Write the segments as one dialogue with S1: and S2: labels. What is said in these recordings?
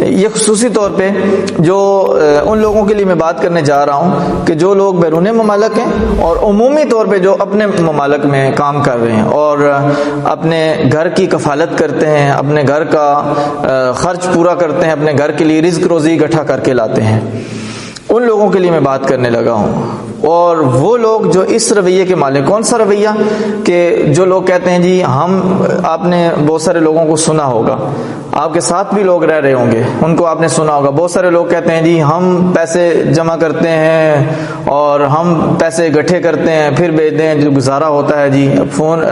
S1: یہ خصوصی طور پہ جو ان لوگوں کے لیے میں بات کرنے جا رہا ہوں کہ جو لوگ بیرون ممالک ہیں اور عمومی طور پہ جو اپنے ممالک میں کام کر رہے ہیں اور اپنے گھر کی کفالت کرتے ہیں، اپنے گھر کا خرچ پورا کرتے ہیں، اپنے گھر کے لیے رزق روزی اکٹھا کر کے لاتے ہیں، ان لوگوں کے لیے میں بات کرنے لگا ہوں۔ اور وہ لوگ جو اس رویے کے مالک، کون سا رویہ کہ جو لوگ کہتے ہیں جی آپ نے بہت سارے لوگوں کو سنا ہوگا، آپ کے ساتھ بھی لوگ رہ رہے ہوں گے، ان کو آپ نے سنا ہوگا، بہت سارے لوگ کہتے ہیں جی ہم پیسے جمع کرتے ہیں اور ہم پیسے اکٹھے کرتے ہیں پھر بھیجتے ہیں، جو گزارا ہوتا ہے جی فون،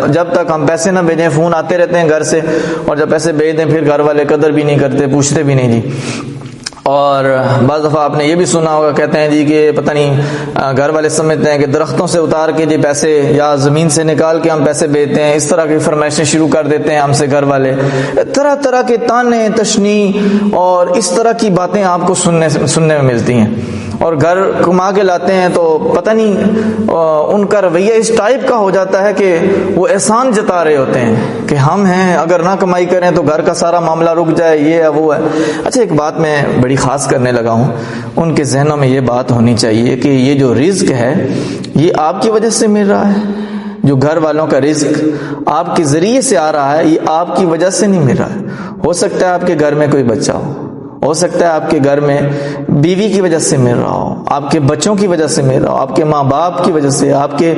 S1: جب تک ہم پیسے نہ بھیجیں فون آتے رہتے ہیں گھر سے، اور جب پیسے بھیج دیں پھر گھر والے قدر بھی نہیں کرتے، پوچھتے بھی نہیں جی۔ اور بعض دفعہ آپ نے یہ بھی سنا ہوگا، کہتے ہیں جی کہ پتہ نہیں گھر والے سمجھتے ہیں کہ درختوں سے اتار کے جی پیسے یا زمین سے نکال کے ہم پیسے بھیجتے ہیں، اس طرح کی فرمائشیں شروع کر دیتے ہیں ہم سے گھر والے، طرح طرح کے تانے تشنیع اور اس طرح کی باتیں آپ کو سننے میں ملتی ہیں۔ اور گھر کما کے لاتے ہیں تو پتہ نہیں ان کا رویہ اس ٹائپ کا ہو جاتا ہے کہ وہ احسان جتا رہے ہوتے ہیں کہ ہم ہیں، اگر نہ کمائی کریں تو گھر کا سارا معاملہ رک جائے، یہ ہے وہ ہے۔ اچھا، ایک بات میں بڑی خاص کرنے لگا ہوں، ان کے ذہنوں میں یہ بات ہونی چاہیے کہ یہ جو رزق ہے یہ آپ کی وجہ سے مل رہا ہے، جو گھر والوں کا رزق آپ کے ذریعے سے آ رہا ہے یہ آپ کی وجہ سے نہیں مل رہا ہے۔ ہو سکتا ہے آپ کے گھر میں کوئی بچہ ہو سکتا ہے آپ کے گھر میں بیوی کی وجہ سے مل رہا ہو، آپ کے بچوں کی وجہ سے مل رہا ہو، آپ کے ماں باپ کی وجہ سے، آپ کے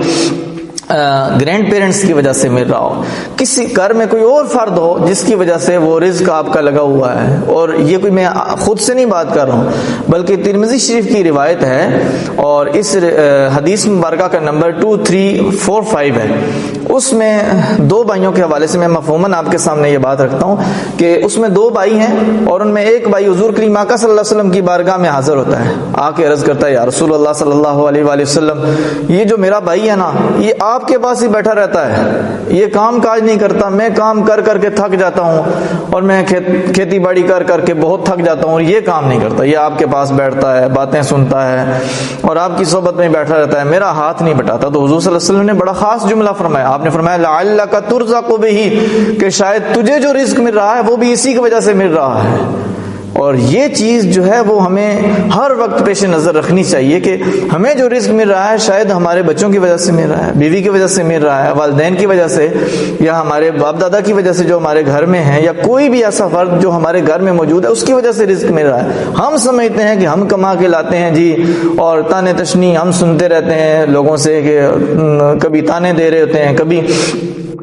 S1: گرینڈ پیرنٹس کی وجہ سے مل رہا ہو، کسی گھر میں کوئی اور فرد ہو جس کی وجہ سے وہ رزق آپ کا لگا ہوا ہے۔ اور یہ کوئی میں خود سے نہیں بات کر رہا ہوں بلکہ ترمذی شریف کی روایت ہے، اور اس حدیث مبارکہ کا نمبر 2345 ہے۔ اس میں دو بھائیوں کے حوالے سے میں مفہوماً آپ کے سامنے یہ بات رکھتا ہوں کہ اس میں دو بھائی ہیں اور ان میں ایک بھائی حضور کریم آقا صلی اللہ علیہ وسلم کی بارگاہ میں حاضر ہوتا ہے، آ کے عرض کرتا ہے یا رسول اللہ صلی اللہ علیہ وآلہ وسلم، یہ جو میرا بھائی ہے نا یہ آپ کے پاس ہی بیٹھا رہتا ہے، یہ کام کاج نہیں کرتا، میں کام کر کر کے تھک جاتا ہوں اور میں کھیتی باڑی کر کر کے بہت تھک جاتا ہوں، اور یہ کام نہیں کرتا، یہ آپ کے پاس بیٹھتا ہے، باتیں سنتا ہے اور آپ کی صحبت میں بیٹھا رہتا ہے، میرا ہاتھ نہیں بٹاتا۔ تو حضور صلی اللہ علیہ وسلم نے بڑا خاص جملہ فرمایا، آپ نے فرمایا لعلک ترزق بہ، کہ شاید تجھے جو رزق مل رہا ہے وہ بھی اسی کی وجہ سے مل رہا ہے۔ اور یہ چیز جو ہے وہ ہمیں ہر وقت پیش نظر رکھنی چاہیے کہ ہمیں جو رزق مل رہا ہے شاید ہمارے بچوں کی وجہ سے مل رہا ہے، بیوی کی وجہ سے مل رہا ہے، والدین کی وجہ سے، یا ہمارے باپ دادا کی وجہ سے جو ہمارے گھر میں ہیں، یا کوئی بھی ایسا فرد جو ہمارے گھر میں موجود ہے اس کی وجہ سے رزق مل رہا ہے۔ ہم سمجھتے ہیں کہ ہم کما کے لاتے ہیں جی، اور تانے تشنیع ہم سنتے رہتے ہیں لوگوں سے کہ کبھی تانے دے رہے ہوتے ہیں، کبھی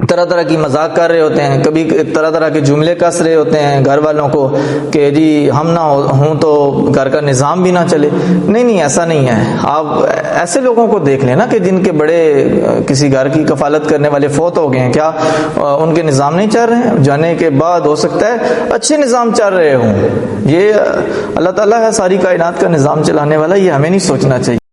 S1: طرح طرح کی مذاق کر رہے ہوتے ہیں، کبھی طرح طرح کے جملے کس رہے ہوتے ہیں گھر والوں کو کہ جی ہم نہ ہوں تو گھر کا نظام بھی نہ چلے۔ نہیں، ایسا نہیں ہے۔ آپ ایسے لوگوں کو دیکھ لیں نا کہ جن کے بڑے کسی گھر کی کفالت کرنے والے فوت ہو گئے ہیں، کیا ان کے نظام نہیں چل رہے ہیں؟ جانے کے بعد ہو سکتا ہے اچھے نظام چل رہے ہوں۔ یہ اللہ تعالیٰ ہے ساری کائنات کا نظام چلانے والا، یہ ہمیں نہیں سوچنا چاہیے۔